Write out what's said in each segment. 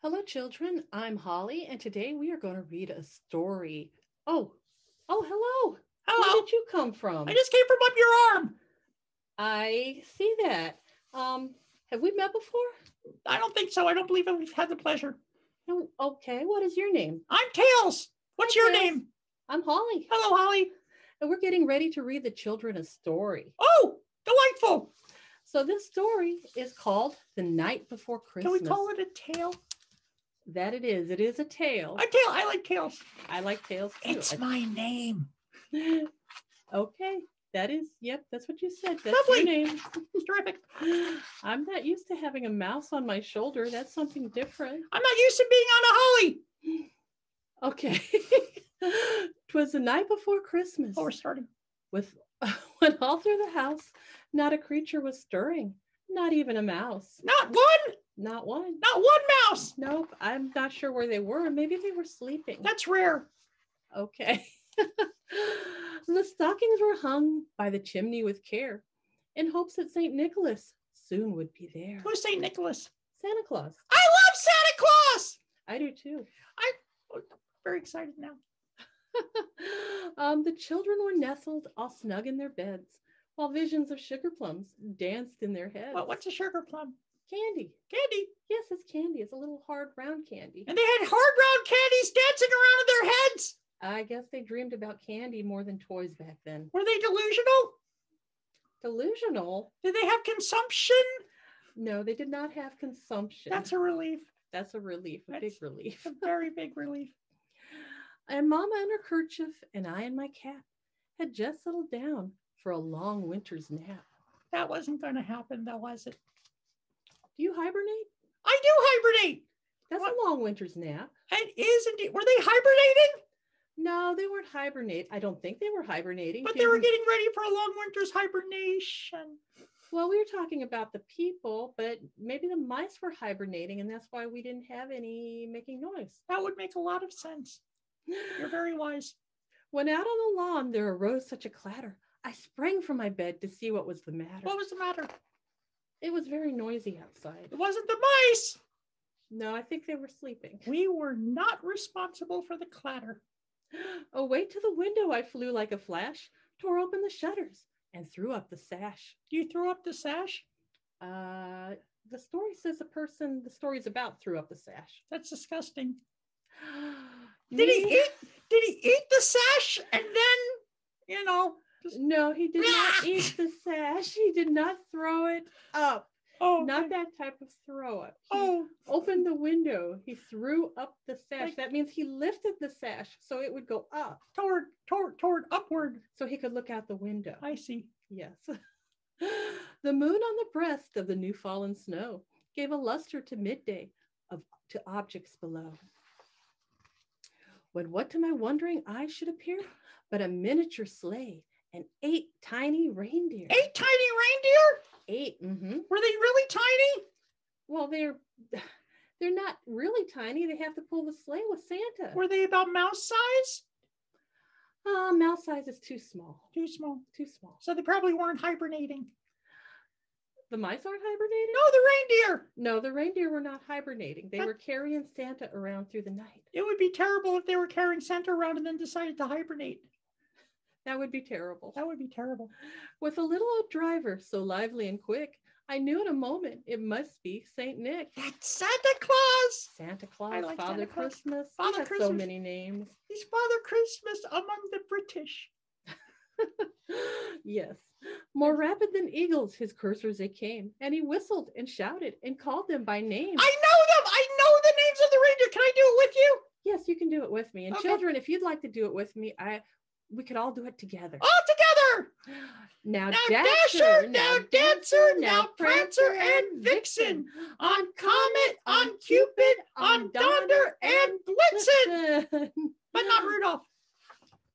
Hello, children. I'm Holly, and today we are going to read a story. Oh, hello. Where Hello. did you come I from? just came from up your arm. I see that. Um, have we met before? I don't think so. I don't believe we've had the pleasure. No. Okay. What is your name? I'm Tails. What's Hi, your Tails. name? I'm Holly, Hello, Holly. and we're getting ready to read the children a story. Oh, delightful. So this story is called "The Night Before Can Christmas." we call it a tail? That it is. It is a tale. A tail. I like tails. I like tales too. It's my name. Okay. That is, yep, that's what you said. That's Lovely. your name. Terrific. I'm not used to having a mouse on my shoulder. That's something different. I'm not used to being on a Holly. Okay. 'Twas the night before Christmas. Oh, we're starting. With when all through the house, not a creature was stirring, not even a mouse. Not one. Not one. Not one mouse. Nope. I'm not sure where they were. Maybe they were sleeping. That's rare. Okay. The stockings were hung by the chimney with care, in hopes that St. Nicholas soon would be there. Who's St. Nicholas? Santa Claus. I love Santa Claus. I do too. I'm very excited now. The children were nestled all snug in their beds, while visions of sugar plums danced in their heads. Well, what's a sugar plum? Candy. Candy. Yes, it's candy. It's a little hard round candy. And they had hard round candies dancing around in their heads. I guess they dreamed about candy more than toys back then. Were they delusional? Delusional? Did they have consumption? No, they did not have consumption. That's a relief. That's a relief, a big relief. A very big relief. And Mama in her kerchief and I in my cap had just settled down for a long winter's nap. That wasn't going to happen, though, was it? Do you hibernate? I do hibernate. That's a long winter's nap. It is indeed. Were they hibernating? No, they weren't hibernating. I don't think they were hibernating. But they were getting ready for a long winter's hibernation. Well, we were talking about the people, but maybe the mice were hibernating, and that's why we didn't have any making noise. That would make a lot of sense. You're very wise. When out on the lawn there arose such a clatter, I sprang from my bed to see what was the matter. What was the matter? It was very noisy outside. It wasn't the mice. No, I think they were sleeping. We were not responsible for the clatter. Away to the window I flew like a flash, tore open the shutters, and threw up the sash. You threw up the sash? The story says the story's about threw up the sash. That's disgusting. Did he eat the sash and then, No, he did not eat the sash. He did not throw it up. Oh, not that type of throw up. He opened the window. He threw up the sash. That means he lifted the sash so it would go up. Toward upward. So he could look out the window. I see. Yes. The moon on the breast of the new fallen snow gave a luster to midday to objects below. When what to my wondering eyes should appear but a miniature sleigh and 8 tiny reindeer. 8 tiny reindeer? 8. Mm-hmm. Were they really tiny? Well, they're not really tiny. They have to pull the sleigh with Santa. Were they about mouse size? Mouse size is too small. Too small. Too small. So they probably weren't hibernating. The mice aren't hibernating? No, the reindeer. No, the reindeer were not hibernating. They were carrying Santa around through the night. It would be terrible if they were carrying Santa around and then decided to hibernate. That would be terrible. That would be terrible. With a little old driver so lively and quick, I knew in a moment it must be Saint Nick. That's Santa Claus. Santa Claus, I like Father Santa Claus. Christmas. Father Christmas. So many names. He's Father Christmas among the British. Yes. More rapid than eagles, his coursers they came, and he whistled and shouted and called them by name. I know them. I know the names of the reindeer. Can I do it with you? Yes, you can do it with me. And okay. Children, if you'd like to do it with me, we could all do it together. All together. Now Dasher, now Dancer, now Prancer and Vixen. On Comet, on Cupid, on Donder and Blitzen. But not Rudolph.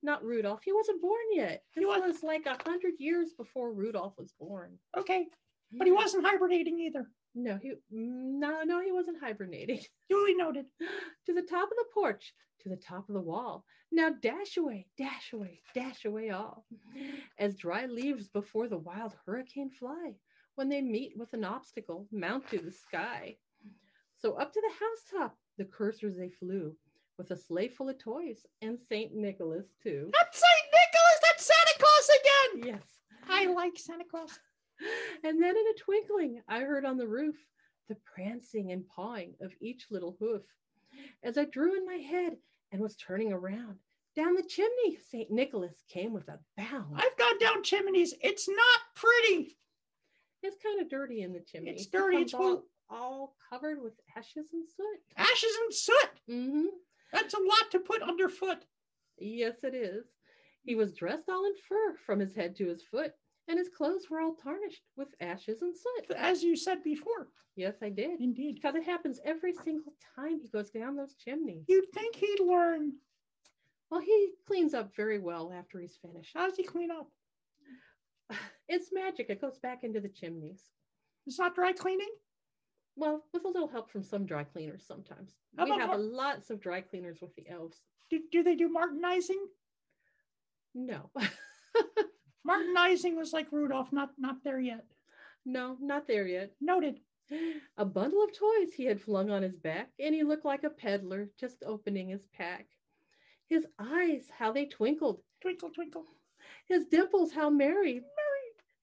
Not Rudolph. He wasn't born yet. This was like 100 years before Rudolph was born. Okay. But he wasn't hibernating either. No, he wasn't hibernating. Duly noted. To the top of the porch, to the top of the wall. Now dash away, dash away all. As dry leaves before the wild hurricane fly, when they meet with an obstacle, mount to the sky. So up to the housetop, the cursors they flew, with a sleigh full of toys, and St. Nicholas too. That's St. Nicholas! That's Santa Claus again! Yes. I like Santa Claus. And then in a twinkling, I heard on the roof the prancing and pawing of each little hoof. As I drew in my head and was turning around, down the chimney, St. Nicholas came with a bound. I've gone down chimneys. It's not pretty. It's kind of dirty in the chimney. It's dirty. It's all covered with ashes and soot. Ashes and soot. Mm-hmm. That's a lot to put underfoot. Yes, it is. He was dressed all in fur from his head to his foot, and his clothes were all tarnished with ashes and soot. As you said before. Yes, I did. Indeed. Because it happens every single time he goes down those chimneys. You'd think he'd learn. Well, he cleans up very well after he's finished. How does he clean up? It's magic. It goes back into the chimneys. It's not dry cleaning? Well, with a little help from some dry cleaners sometimes. How We about have lots of dry cleaners with the elves. Do they do Martinizing? No. Martinizing was like Rudolph, not there yet. No, not there yet. Noted. A bundle of toys he had flung on his back, and he looked like a peddler just opening his pack. His eyes, how they twinkled. Twinkle, twinkle. His dimples, how merry.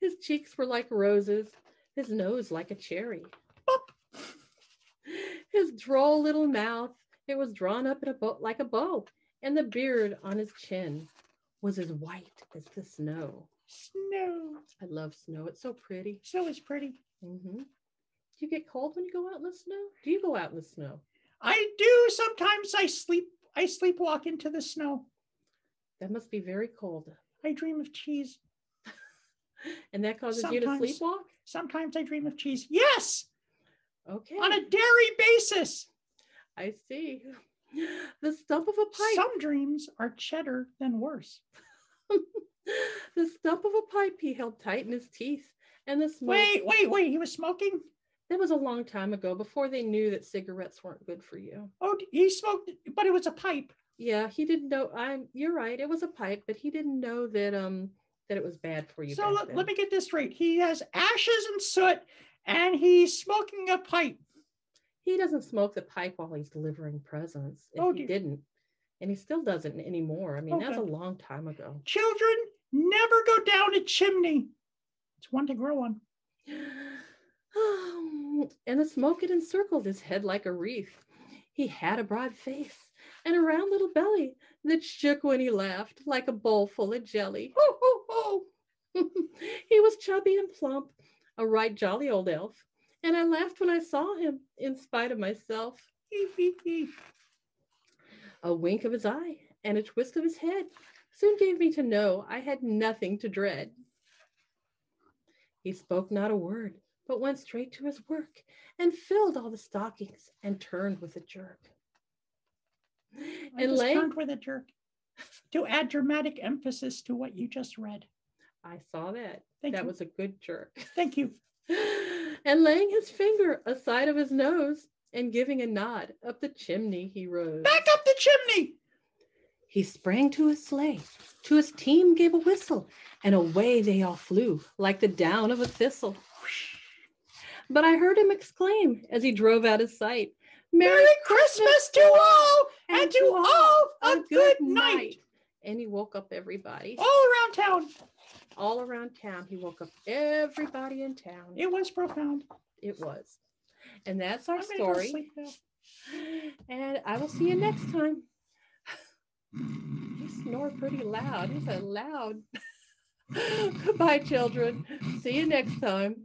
His cheeks were like roses, his nose like a cherry. Bop. His droll little mouth, it was drawn up in a bow like a bow, and the beard on his chin was as white as the snow. Snow. I love snow. It's so pretty. Snow is pretty. Mm-hmm. Do you get cold when you go out in the snow? Do you go out in the snow? I do. Sometimes I sleepwalk into the snow. That must be very cold. I dream of cheese. And that causes you to sleepwalk? Sometimes I dream of cheese. Yes. Okay. On a dairy basis. I see. The stump of a pipe. Some dreams are cheddar than worse. The stump of a pipe he held tight in his teeth. And the smoke. Wait. He was smoking? That was a long time ago, before they knew that cigarettes weren't good for you. Oh, he smoked, but it was a pipe. Yeah, he didn't know. You're right. It was a pipe, but he didn't know that that it was bad for you. So let me get this straight. He has ashes and soot, and he's smoking a pipe. He doesn't smoke the pipe while he's delivering presents. He didn't. And he still doesn't anymore. I mean, that's a long time ago. Children, never go down a chimney. It's one to grow on. And the smoke had encircled his head like a wreath. He had a broad face and a round little belly that shook when he laughed like a bowl full of jelly. Ho, ho, ho. He was chubby and plump, a right jolly old elf, and I laughed when I saw him, in spite of myself. A wink of his eye and a twist of his head soon gave me to know I had nothing to dread. He spoke not a word, but went straight to his work and filled all the stockings and turned with a jerk. Turned with a jerk to add dramatic emphasis to what you just read. I saw that. Thank that you. was a good jerk. Thank you. And laying his finger aside of his nose and giving a nod, up the chimney he rose. Back up the chimney! He sprang to his sleigh, to his team gave a whistle, and away they all flew like the down of a thistle. But I heard him exclaim as he drove out of sight, Merry Christmas to all, and to all a good night. And he woke up everybody. All around town. All around town. He woke up everybody in town. It was profound. It was. And that's our story. And I will see you next time. He snored pretty loud. He's a loud. Goodbye, children. See you next time.